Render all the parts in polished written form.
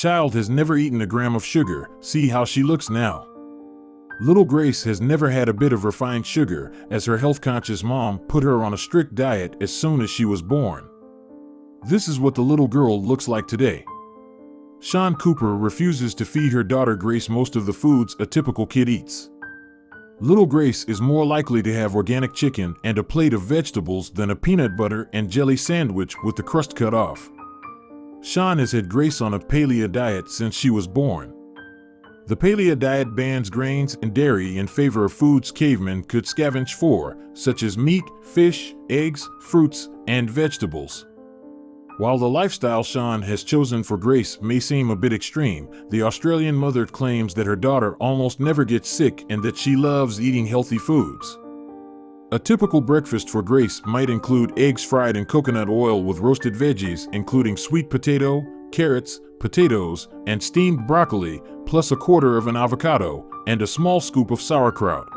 Child has never eaten a gram of sugar, see how she looks now. Little Grace has never had a bit of refined sugar, as her health-conscious mom put her on a strict diet as soon as she was born. This is what the little girl looks like today. Shawn Cooper refuses to feed her daughter Grace most of the foods a typical kid eats. Little Grace is more likely to have organic chicken and a plate of vegetables than a peanut butter and jelly sandwich with the crust cut off. Shawn has had Grace on a paleo diet since she was born. The paleo diet bans grains and dairy in favor of foods cavemen could scavenge for, such as meat, fish, eggs, fruits, and vegetables. While the lifestyle Shawn has chosen for Grace may seem a bit extreme, the Australian mother claims that her daughter almost never gets sick and that she loves eating healthy foods. A typical breakfast for Grace might include eggs fried in coconut oil with roasted veggies, including sweet potato, carrots, potatoes, and steamed broccoli, plus a quarter of an avocado and a small scoop of sauerkraut.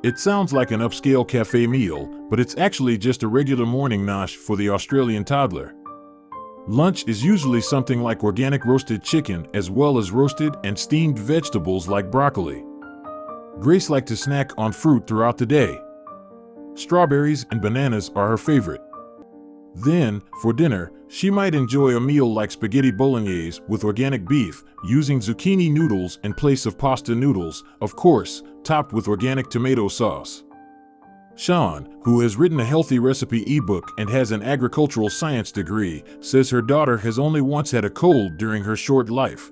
It sounds like an upscale cafe meal, but it's actually just a regular morning nosh for the Australian toddler. Lunch is usually something like organic roasted chicken as well as roasted and steamed vegetables like broccoli. Grace likes to snack on fruit throughout the day. Strawberries and bananas are her favorite. Then, for dinner, she might enjoy a meal like spaghetti bolognese with organic beef, using zucchini noodles in place of pasta noodles, of course, topped with organic tomato sauce. Shawn, who has written a healthy recipe ebook and has an agricultural science degree, says her daughter has only once had a cold during her short life.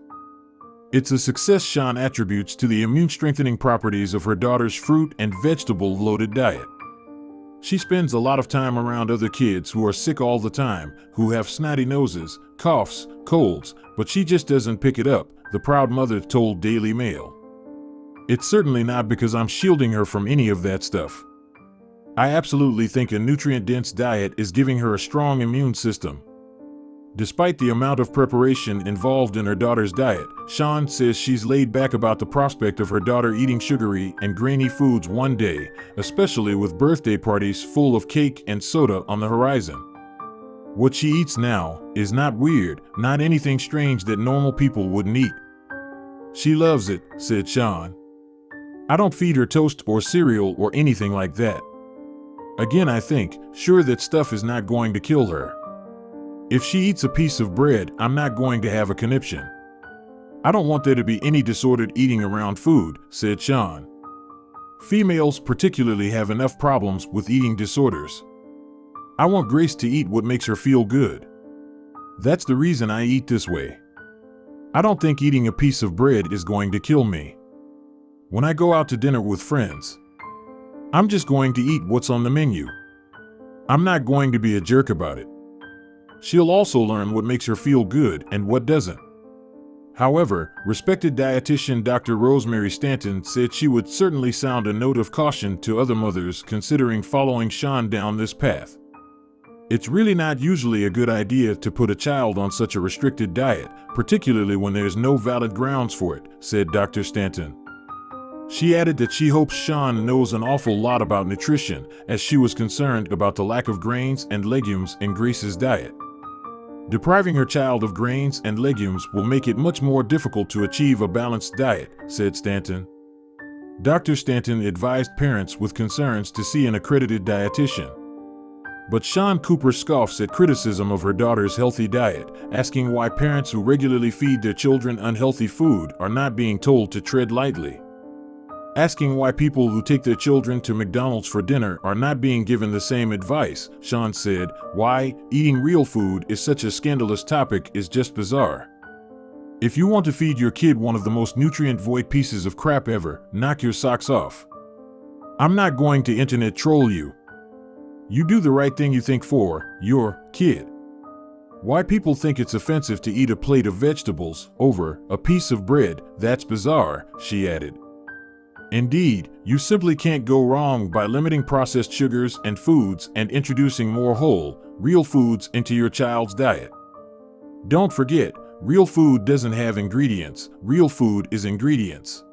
It's a success Shawn attributes to the immune-strengthening properties of her daughter's fruit and vegetable-loaded diet. She spends a lot of time around other kids who are sick all the time, who have snotty noses, coughs, colds, but she just doesn't pick it up, the proud mother told Daily Mail. It's certainly not because I'm shielding her from any of that stuff. I absolutely think a nutrient-dense diet is giving her a strong immune system. Despite the amount of preparation involved in her daughter's diet, Shawn says she's laid back about the prospect of her daughter eating sugary and grainy foods one day, especially with birthday parties full of cake and soda on the horizon. What she eats now is not weird, not anything strange that normal people wouldn't eat. She loves it, said Shawn. I don't feed her toast or cereal or anything like that. Again, I think, sure, that stuff is not going to kill her. If she eats a piece of bread, I'm not going to have a conniption. I don't want there to be any disordered eating around food, said Shawn. Females particularly have enough problems with eating disorders. I want Grace to eat what makes her feel good. That's the reason I eat this way. I don't think eating a piece of bread is going to kill me. When I go out to dinner with friends, I'm just going to eat what's on the menu. I'm not going to be a jerk about it. She'll also learn what makes her feel good and what doesn't. However, respected dietitian Dr. Rosemary Stanton said she would certainly sound a note of caution to other mothers considering following Shawn down this path. It's really not usually a good idea to put a child on such a restricted diet, particularly when there's no valid grounds for it, said Dr. Stanton. She added that she hopes Shawn knows an awful lot about nutrition, as she was concerned about the lack of grains and legumes in Grace's diet. Depriving her child of grains and legumes will make it much more difficult to achieve a balanced diet, said Stanton. Dr. Stanton advised parents with concerns to see an accredited dietitian. But Shawn Cooper scoffs at criticism of her daughter's healthy diet, asking why parents who regularly feed their children unhealthy food are not being told to tread lightly. Asking why people who take their children to McDonald's for dinner are not being given the same advice, Shawn said, why eating real food is such a scandalous topic is just bizarre. If you want to feed your kid one of the most nutrient-void pieces of crap ever, knock your socks off. I'm not going to internet troll you. You do the right thing you think for your kid. Why people think it's offensive to eat a plate of vegetables over a piece of bread, that's bizarre, she added. Indeed, you simply can't go wrong by limiting processed sugars and foods and introducing more whole, real foods into your child's diet. Don't forget, real food doesn't have ingredients, real food is ingredients.